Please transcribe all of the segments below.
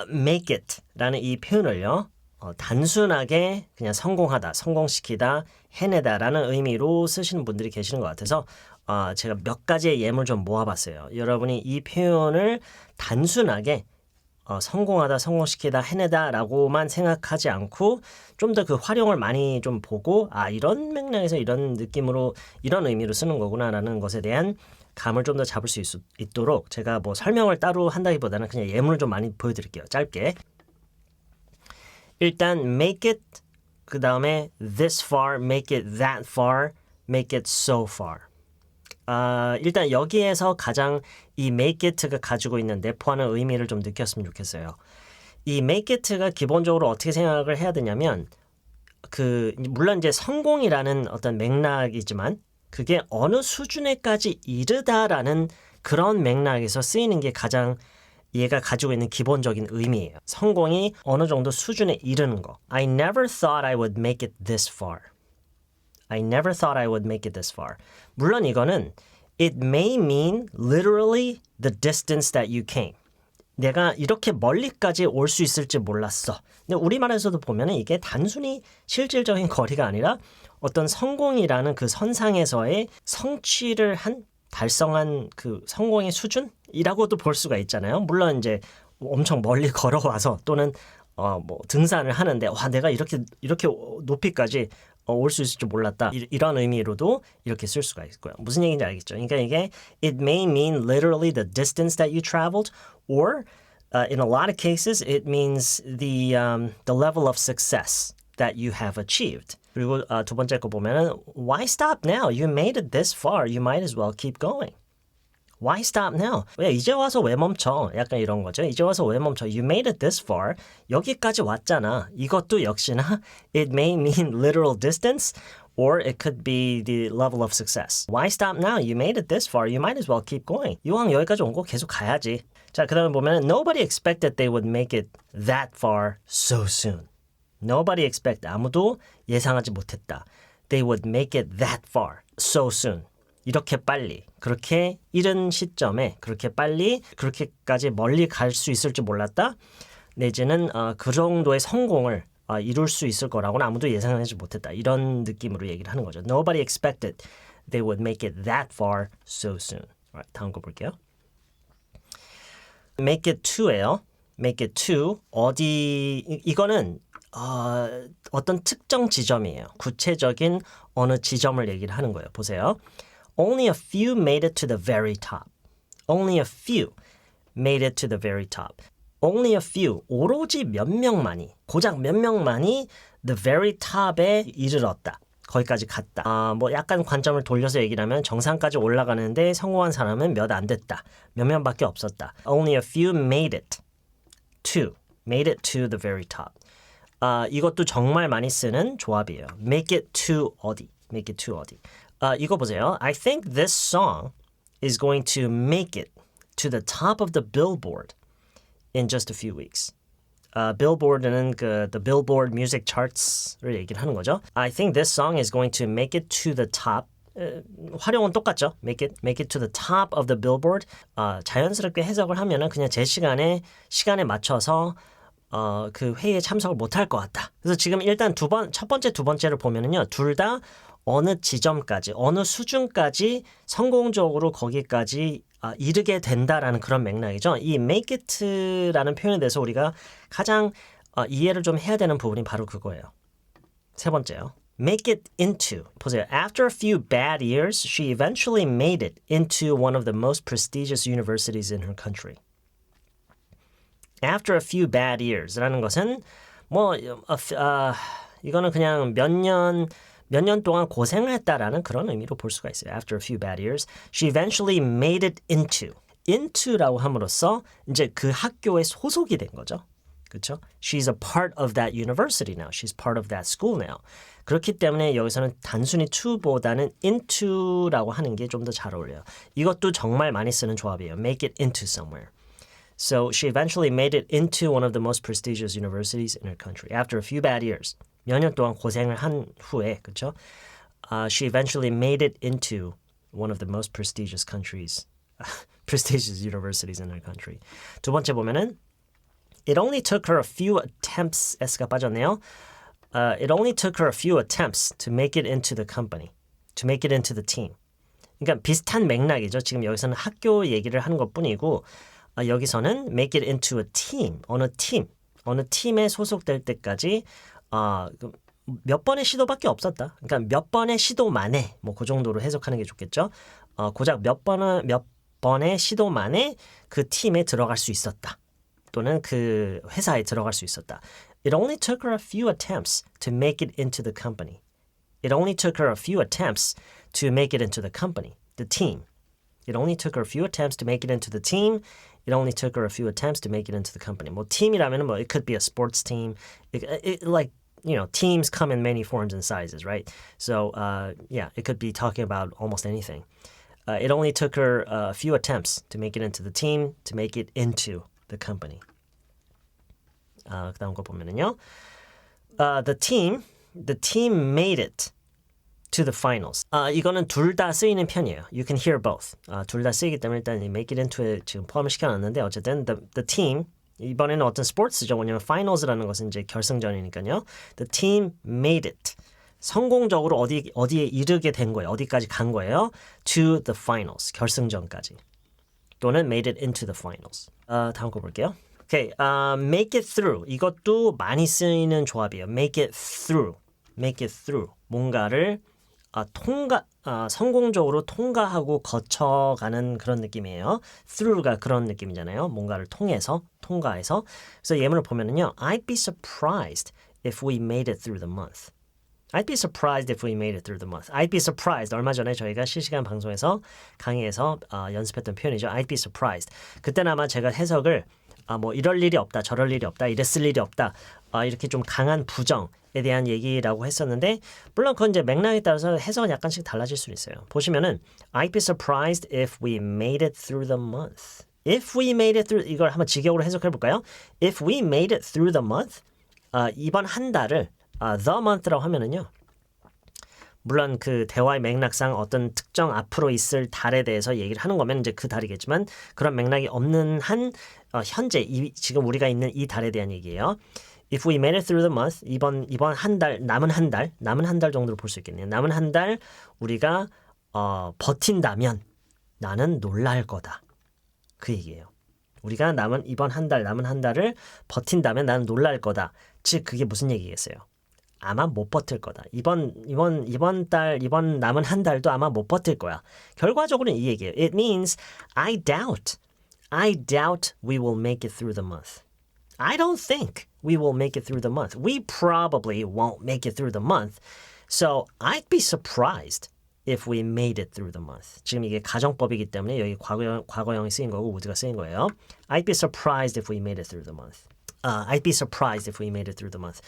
make it라는 이 표현을요. 단순하게 그냥 성공하다, 성공시키다, 해내다라는 의미로 쓰시는 분들이 계시는 것 같아서 제가 몇 가지의 예물 좀 모아봤어요. 여러분이 이 표현을 단순하게 성공하다, 성공시키다, 해내다라고만 생각하지 않고 좀 더 그 활용을 많이 좀 보고 이런 맥락에서 이런 느낌으로 이런 의미로 쓰는 거구나라는 것에 대한 감을 좀 더 잡을 수 있도록 제가 뭐 설명을 따로 한다기보다는 그냥 예문을 좀 많이 보여드릴게요. 짧게. 일단 make it, 그 다음에 this far, make it that far, make it so far. 일단 여기에서 가장 이 make it가 가지고 있는 내포하는 의미를 좀 느꼈으면 좋겠어요. 이 make it가 기본적으로 어떻게 생각을 해야 되냐면 물론 이제 성공이라는 어떤 맥락이지만 그게 어느 수준에까지 이르다라는 그런 맥락에서 쓰이는 게 가장 얘가 가지고 있는 기본적인 의미예요. 성공이 어느 정도 수준에 이르는 거. I never thought I would make it this far. I never thought I would make it this far. 물론 이거는 it may mean literally the distance that you came. 내가 이렇게 멀리까지 올 수 있을지 몰랐어. 근데 우리말에서도 보면은 이게 단순히 실질적인 거리가 아니라 어떤 성공이라는 그 선상에서의 성취를 달성한 그 성공의 수준이라고도 볼 수가 있잖아요. 물론 이제 엄청 멀리 걸어와서 또는 뭐 등산을 하는데 내가 이렇게 높이까지 올 수 있을 줄 몰랐다. 이런 의미로도 이렇게 쓸 수가 있고요. 무슨 얘기인지 알겠죠? 그러니까 이게 it may mean literally the distance that you traveled or in a lot of cases it means the level of success that you have achieved. 그리고 두 번째 거 보면은 why stop now? You made it this far. You might as well keep going. Why stop now? 왜 이제 와서 왜 멈춰? 약간 이런 거죠. 이제 와서 왜 멈춰? You made it this far. 여기까지 왔잖아. 이것도 역시나 it may mean literal distance or it could be the level of success. Why stop now? You made it this far. You might as well keep going. 이왕 여기까지 온 거 계속 가야지. 자, 그 다음에 보면 nobody expected they would make it that far so soon. Nobody expected. 아무도 예상하지 못했다. They would make it that far so soon. 이렇게 빨리, 그렇게 이른 시점에 그렇게 빨리, 그렇게까지 멀리 갈 수 있을지 몰랐다. 내지는 그 정도의 성공을 이룰 수 있을 거라고는 아무도 예상하지 못했다. 이런 느낌으로 얘기를 하는 거죠. Nobody expected they would make it that far so soon. Right, 다음 거 볼게요. Make it to예요. Make it to. 이거는 어떤 특정 지점이에요. 구체적인 어느 지점을 얘기를 하는 거예요. 보세요. Only a few made it to the very top. Only a few made it to the very top. Only a few, 오로지 몇 명만이, 고작 몇 명만이 the very top에 이르렀다. 거기까지 갔다. 뭐 약간 관점을 돌려서 얘기를 하면 정상까지 올라가는데 성공한 사람은 몇 안 됐다. 몇 명밖에 없었다. Only a few made it to the very top. 이것도 정말 많이 쓰는 조합이에요. Make it to 어디. Make it to 어디. 이거 보세요. I think this song is going to make it to the top of the Billboard in just a few weeks. Billboard는 the Billboard Music Charts를 얘기를 하는 거죠. I think this song is going to make it to the top. 활용은 똑같죠. Make it to the top of the Billboard. 자연스럽게 해석을 하면은 그냥 제 시간에 맞춰서 그 회의에 참석을 못할 것 같다. 그래서 지금 일단 첫 번째, 두 번째를 보면은요, 둘 다 어느 지점까지, 어느 수준까지 성공적으로 거기까지 이르게 된다라는 그런 맥락이죠. 이 make it라는 표현에 대해서 우리가 가장 이해를 좀 해야 되는 부분이 바로 그거예요. 세 번째요. Make it into. 보세요. After a few bad years, she eventually made it into one of the most prestigious universities in her country. After a few bad years라는 것은 이거는 그냥 몇 년 동안 고생을 했다라는 그런 의미로 볼 수가 있어요. After a few bad years, she eventually made it into라고 함으로써 이제 그 학교에 소속이 된 거죠. 그렇죠? She's a part of that university now. She's part of that school now. 그렇기 때문에 여기서는 단순히 to보다는 into라고 하는 게 좀 더 잘 어울려요. 이것도 정말 많이 쓰는 조합이에요. Make it into somewhere. So she eventually made it into one of the most prestigious universities in her country. After a few bad years. 몇 년 동안 고생을 한 후에, 그렇죠? She eventually made it into one of the most prestigious universities in her country. 두 번째 보면은 It only took her a few attempts. S가 빠졌네요. It only took her a few attempts to make it into the company. To make it into the team. 그러니까 비슷한 맥락이죠. 지금 여기서는 학교 얘기를 하는 것뿐이고 여기서는 make it into a team. 어느 팀에 소속될 때까지 몇 번의 시도밖에 없었다. 그러니까 몇 번의 시도 만에 뭐 그 정도로 해석하는 게 좋겠죠. 고작 몇 번의 시도 만에 그 팀에 들어갈 수 있었다. 또는 그 회사에 들어갈 수 있었다. It only took her a few attempts to make it into the company. It only took her a few attempts to make it into the company, the team. It only took her a few attempts to make it into the team. It only took her a few attempts to make it into the company. 뭐 팀이라면은 뭐 it could be a sports team. Like you know, teams come in many forms and sizes, right? So yeah, it could be talking about almost anything. It only took her a few attempts to make it into the team, to make it into the company. 그 다음 거 보면은요. The team made it to the finals. 이거는 둘 다 쓰이는 편이에요. You can hear both. 둘 다 쓰이기 때문에 일단 make it into에 지금 포함을 시켜놨는데 어쨌든 the team 이번에는 어떤 스포츠죠. 왜냐면 finals라는 것은 이제 결승전이니까요. The team made it. 성공적으로 어디에 이르게 된 거예요. 어디까지 간 거예요. To the finals. 결승전까지. 또는 made it into the finals. 다음 거 볼게요. Okay, make it through. 이것도 많이 쓰이는 조합이에요. Make it through. Make it through. 뭔가를 성공적으로 통과하고 거쳐가는 그런 느낌이에요. Through가 그런 느낌이잖아요. 뭔가를 통과해서. 그래서 예문을 보면은요. I'd be surprised if we made it through the month. I'd be surprised if we made it through the month. I'd be surprised. 얼마 전에 저희가 실시간 방송에서 강의에서 연습했던 표현이죠. I'd be surprised. 그때는 아마 제가 해석을 뭐 이럴 일이 없다, 저럴 일이 없다, 이랬을 일이 없다. 이렇게 좀 강한 부정에 대한 얘기라고 했었는데 물론 그건 이제 맥락에 따라서 해석은 약간씩 달라질 수 있어요. 보시면은 I'd be surprised if we made it through the month. If we made it through 이걸 한번 직역으로 해석해 볼까요? If we made it through the month. 이번 한 달을 the month라고 하면은요. 물론 그 대화의 맥락상 어떤 특정 앞으로 있을 달에 대해서 얘기를 하는 거면 이제 그 달이겠지만 그런 맥락이 없는 한 현재 지금 우리가 있는 이 달에 대한 얘기예요. If we made it through the month, 이번 한 달, 남은 한 달 정도로 볼 수 있겠네요. 남은 한 달 우리가 버틴다면 나는 놀랄 거다. 그 얘기예요. 우리가 이번 한 달, 남은 한 달을 버틴다면 나는 놀랄 거다. 즉 그게 무슨 얘기겠어요? 아마 못 버틸 거다. 이번 남은 한 달도 아마 못 버틸 거야. 결과적으로는 이 얘기예요. It means I doubt we will make it through the month. I don't think we will make it through the month. We probably won't make it through the month. So I'd be surprised if we made it through the month. 지금 이게 가정법이기 때문에 여기 과거형이 쓰인 거고 would가 쓰인 거예요. I'd be surprised if we made it through the month. I'd be surprised if we made it through the month.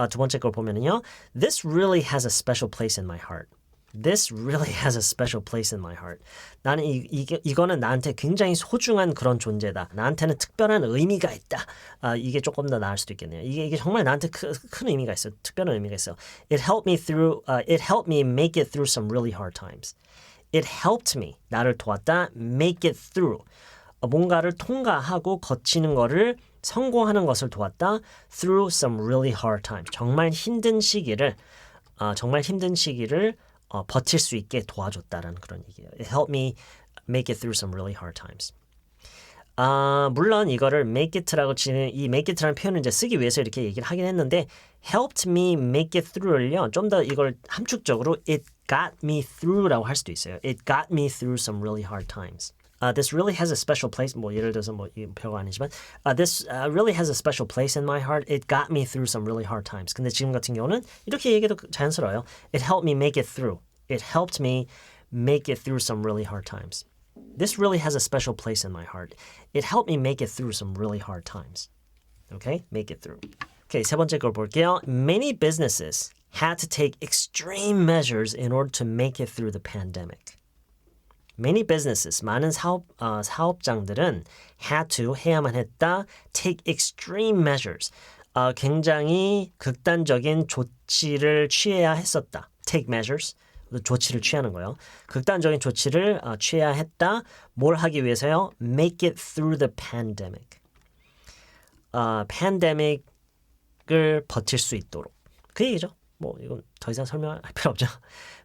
두 번째 걸 보면은요. This really has a special place in my heart. This really has a special place in my heart. 나는 이거는 나한테 굉장히 소중한 그런 존재다. 나한테는 특별한 의미가 있다. 이게 조금 더 나을 수도 있겠네요. 이게 정말 나한테 큰 의미가 있어. 특별한 의미가 있어. It helped me make it through some really hard times. It helped me. 나를 도왔다. Make it through. 뭔가를 통과하고 거치는 거를 성공하는 것을 도왔다. Through some really hard times. 정말 힘든 시기를 버틸 수 있게 도와줬다라는 그런 얘기예요. It helped me make it through some really hard times. 물론 이거를 make it라고 치는 이 make it라는 표현을 이제 쓰기 위해서 이렇게 얘기를 하긴 했는데 helped me make it through를요. 좀 더 이걸 함축적으로 it got me through라고 할 수도 있어요. It got me through some really hard times. This really has a special place. 뭐 예를 들어서 뭐 별거 아니지만 this really has a special place in my heart. It got me through some really hard times. 근데 지금 같은 경우는 이렇게 얘기해도 자연스러워요. It helped me make it through. It helped me make it through some really hard times. This really has a special place in my heart. It helped me make it through some really hard times. Okay? Make it through. Okay, 세 번째 걸 볼게요. Many businesses had to take extreme measures in order to make it through the pandemic. Many businesses, 많은 사업장들은 had to, 해야만 했다, take extreme measures, 굉장히 극단적인 조치를 취해야 했었다. take measures, 조치를 취하는 거예요. 극단적인 조치를 취해야 했다. 뭘 하기 위해서요? Make it through the pandemic. 팬데믹을 버틸 수 있도록. 그 얘기죠. 뭐 이건 더 이상 설명할 필요 없죠.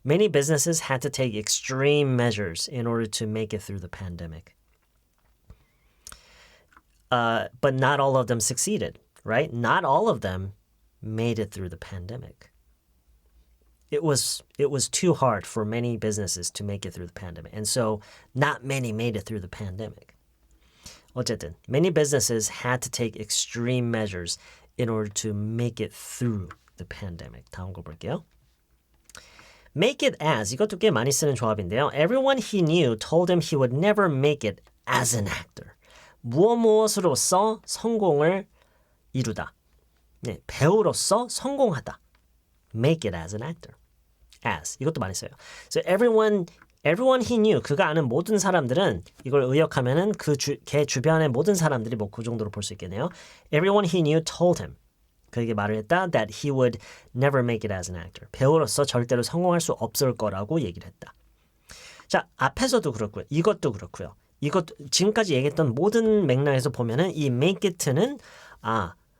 Many businesses had to take extreme measures in order to make it through the pandemic. But not all of them succeeded, right? Not all of them made it through the pandemic. It was too hard for many businesses to make it through the pandemic. And so not many made it through the pandemic. 어쨌든, many businesses had to take extreme measures in order to make it through the pandemic. 다음 거 볼게요. Make it as, 이것도 꽤 많이 쓰는 조합인데요. Everyone he knew told him he would never make it as an actor. 무엇으로서 성공을 이루다. 네, 배우로서 성공하다. Make it as an actor. As, 이것도 많이 써요. So everyone he knew, 그가 아는 모든 사람들은 이걸 의역하면은 걔 주변의 모든 사람들이 뭐 그 정도로 볼 수 있겠네요. Everyone he knew told him. 그에게 말을 했다. That he would never make it as an actor. 배우로서 절대로 성공할 수 없을 거라고 얘기를 했다. 자, 앞에서도 그렇고요. 이것도 그렇고요. 이것 지금까지 얘기했던 모든 맥락에서 보면은 이 make it는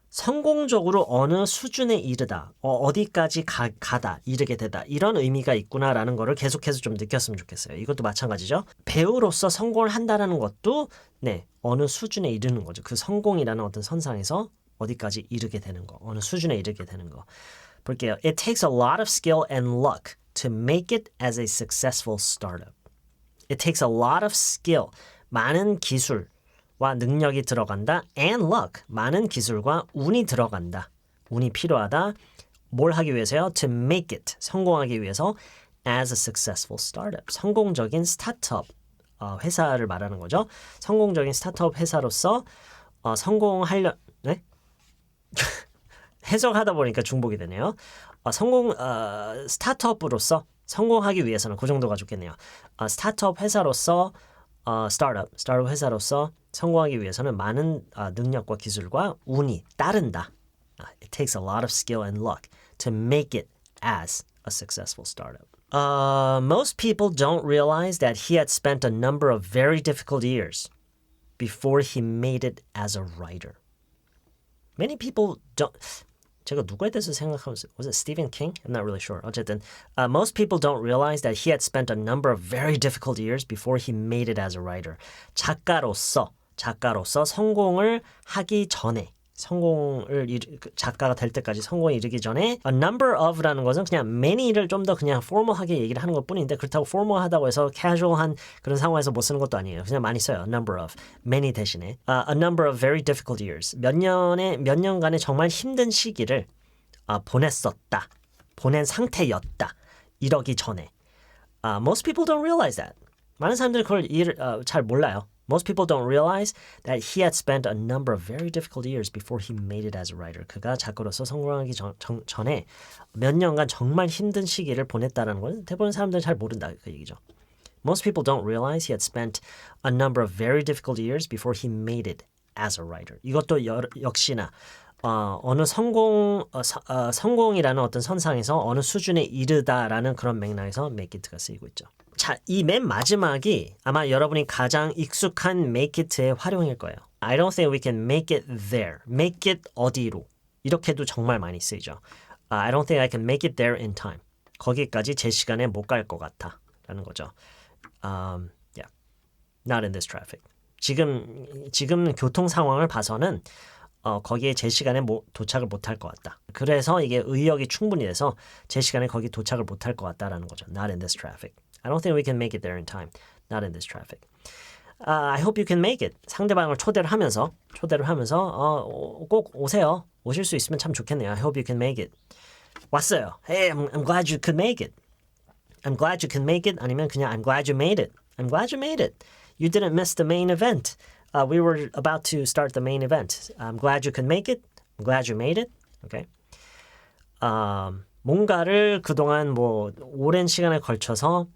성공적으로 어느 수준에 이르다, 어디까지 가다, 이르게 되다 이런 의미가 있구나라는 거를 계속해서 좀 느꼈으면 좋겠어요. 이것도 마찬가지죠. 배우로서 성공을 한다라는 것도 네, 어느 수준에 이르는 거죠. 그 성공이라는 어떤 선상에서 어디까지 이르게 되는 거, 어느 수준에 이르게 되는 거. 볼게요. It takes a lot of skill and luck to make it as a successful startup. It takes a lot of skill, 많은 기술과 능력이 들어간다. And luck, 많은 기술과 운이 들어간다. 운이 필요하다. 뭘 하기 위해서요? To make it, 성공하기 위해서 as a successful startup. 성공적인 스타트업 회사를 말하는 거죠. 성공적인 스타트업 회사로서 성공하려... 네? 해석하다 보니까 중복이 되네요. 스타트업으로서 성공하기 위해서는 그 정도가 좋겠네요. 스타트업 회사로서 스타트업 회사로서 성공하기 위해서는 많은 능력과 기술과 운이 따른다. It takes a lot of skill and luck to make it as a successful startup. Most people don't realize that he had spent a number of very difficult years before he made it as a writer. Many people don't... 제가 누구에 대해서 생각하면서 was it Stephen King? I'm not really sure. 어쨌든 most people don't realize that he had spent a number of very difficult years before he made it as a writer. 작가로서 성공을 하기 전에 작가가 될 때까지 성공에 이르기 전에 a number of라는 것은 그냥 many를 좀 더 그냥 formal하게 얘기를 하는 것뿐인데 그렇다고 formal하다고 해서 casual한 그런 상황에서 못 쓰는 것도 아니에요. 그냥 많이 써요. A number of, many 대신에 a number of very difficult years. 몇 년간의 정말 힘든 시기를 보낸 상태였다. 이러기 전에. Most people don't realize that. 많은 사람들이 그걸 잘 몰라요. Most people don't realize that he had spent a number of very difficult years before he made it as a writer. 그가 작가로서 성공하기 전에 몇 년간 정말 힘든 시기를 보냈다는 건 대부분 사람들은 잘 모른다 그 얘기죠. Most people don't realize he had spent a number of very difficult years before he made it as a writer. 이것도 역시나 어느 성공이라는 어떤 선상에서 어느 수준에 이르다라는 그런 맥락에서 make it가 쓰이고 있죠. 자, 이 맨 마지막이 아마 여러분이 가장 익숙한 make it의 활용일 거예요. I don't think we can make it there. make it 어디로. 이렇게도 정말 많이 쓰이죠. I don't think I can make it there in time. 거기까지 제 시간에 못 갈 것 같아. 라는 거죠. Yeah. Not in this traffic. 지금 교통 상황을 봐서는 거기에 제 시간에 도착을 못할 것 같다. 그래서 이게 의역이 충분히 돼서 제 시간에 거기 도착을 못할 것 같다라는 거죠. Not in this traffic. I don't think we can make it there in time. Not in this traffic. I hope you can make it. 상대방을 초대를 하면서 꼭 오세요. 오실 수 있으면 참 좋겠네요. I hope you can make it. 왔어요. Hey, I'm glad you could make it. I'm glad you can make it. 아니면 그냥 I'm glad you made it. I'm glad you made it. You didn't miss the main event. We were about to start the main event. I'm glad you could make it. I'm glad you made it. Okay. 뭔가를 그동안 오랜 시간에 걸쳐서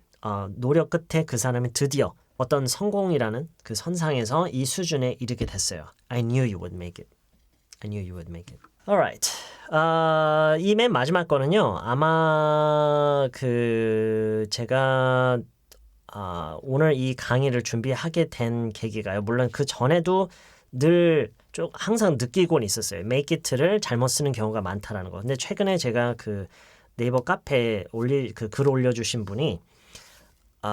노력 끝에 그 사람이 드디어 어떤 성공이라는 그 선상에서 이 수준에 이르게 됐어요. I knew you would make it. I knew you would make it. Alright. 이 맨 마지막 거는요. 아마 제가 오늘 이 강의를 준비하게 된 계기가요. 물론 그 전에도 늘 항상 느끼곤 있었어요. make it를 잘못 쓰는 경우가 많다라는 거. 근데 최근에 제가 그 네이버 카페에 글 올려주신 분이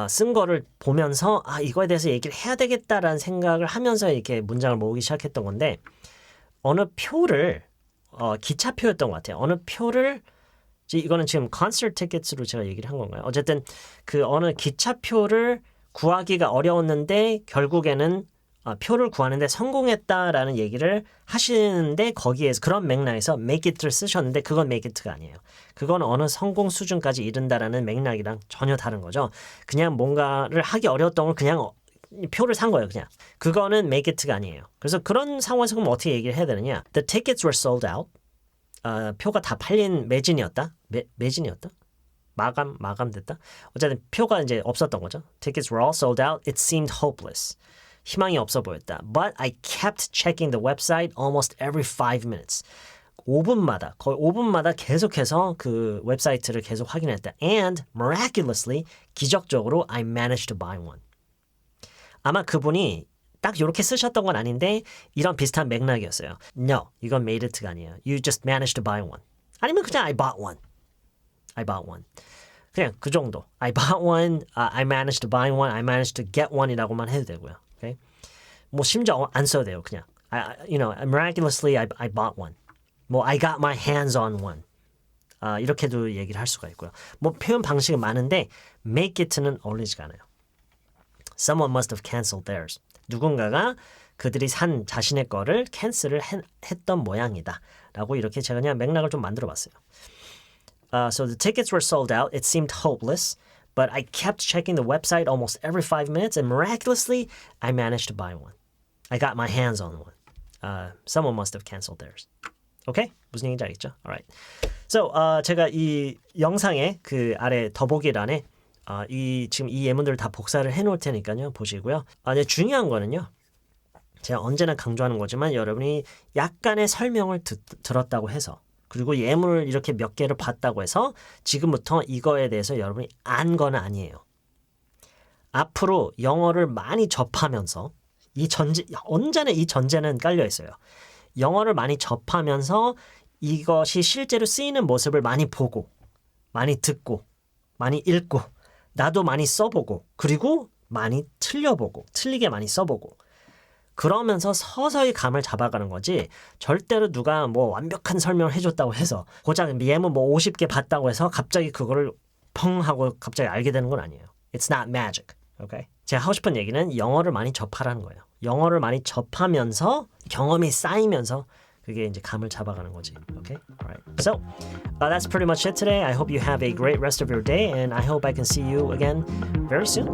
쓴 거를 보면서 이거에 대해서 얘기를 해야 되겠다라는 생각을 하면서 이렇게 문장을 모으기 시작했던 건데 어느 표를 기차표였던 것 같아요. 어느 표를 이거는 지금 콘서트 티켓으로 제가 얘기를 한 건가요? 어쨌든 그 어느 기차표를 구하기가 어려웠는데 결국에는 표를 구하는데 성공했다라는 얘기를 하시는데 거기에서 그런 맥락에서 make it를 쓰셨는데 그건 make it가 아니에요. 그건 어느 성공 수준까지 이른다라는 맥락이랑 전혀 다른 거죠. 그냥 뭔가를 하기 어려웠던 걸 그냥 표를 산 거예요. 그냥. 그거는 make it가 아니에요. 그래서 그런 상황에서 그럼 어떻게 얘기를 해야 되느냐. The tickets were sold out. 표가 다 팔린 매진이었다. 매진이었다? 마감됐다? 어쨌든 표가 이제 없었던 거죠. Tickets were all sold out. It seemed hopeless. 희망이 없어 보였다. But I kept checking the website almost every 5 minutes. 5분마다, 거의 5분마다 계속해서 그 웹사이트를 계속 확인했다. And miraculously, 기적적으로 I managed to buy one. 아마 그분이 딱 이렇게 쓰셨던 건 아닌데 이런 비슷한 맥락이었어요. No, 이건 made it가 아니에요. You just managed to buy one. 아니면 그냥 I bought one. I bought one. 그냥 그 정도. I bought one, I managed to buy one, I managed to get one이라고만 해도 되고요. Okay? 뭐 심지어 안 써도 돼요. 그냥 miraculously I bought one. 뭐 I got my hands on one. 이렇게도 얘기를 할 수가 있고요. 뭐 표현 방식은 많은데 make it는 어울리지가 않아요. Someone must have canceled theirs. 누군가가 그들이 산 자신의 거를 캔슬을 했던 모양이다. 라고 이렇게 제가 그냥 맥락을 좀 만들어 봤어요. So the tickets were sold out. It seemed hopeless. But I kept checking the website almost every 5 minutes and miraculously I managed to buy one. I got my hands on one. Someone must have canceled theirs. Okay? 무슨 얘기인지 알겠죠? Alright. So 제가 이 영상의 그 아래 더보기란에 지금 이 예문들을 다 복사를 해놓을 테니까요. 보시고요. 근데 중요한 거는요. 제가 언제나 강조하는 거지만 여러분이 약간의 설명을 들었다고 해서 그리고 예문을 이렇게 몇 개를 봤다고 해서 지금부터 이거에 대해서 여러분이 안 건 아니에요. 앞으로 영어를 많이 접하면서 언제나 이 전제는 깔려 있어요. 영어를 많이 접하면서 이것이 실제로 쓰이는 모습을 많이 보고 많이 듣고 많이 읽고 나도 많이 써보고 그리고 많이 틀리게 많이 써보고 그러면서 서서히 감을 잡아가는 거지 절대로 누가 뭐 완벽한 설명을 해줬다고 해서 고작 예문 뭐 50개 봤다고 해서 갑자기 그거를 펑 하고 갑자기 알게 되는 건 아니에요. It's not magic. Okay? 제가 하고 싶은 얘기는 영어를 많이 접하라는 거예요. 영어를 많이 접하면서 경험이 쌓이면서 그게 이제 감을 잡아가는 거지. Okay? Alright. So, that's pretty much it today. I hope you have a great rest of your day and I hope I can see you again very soon.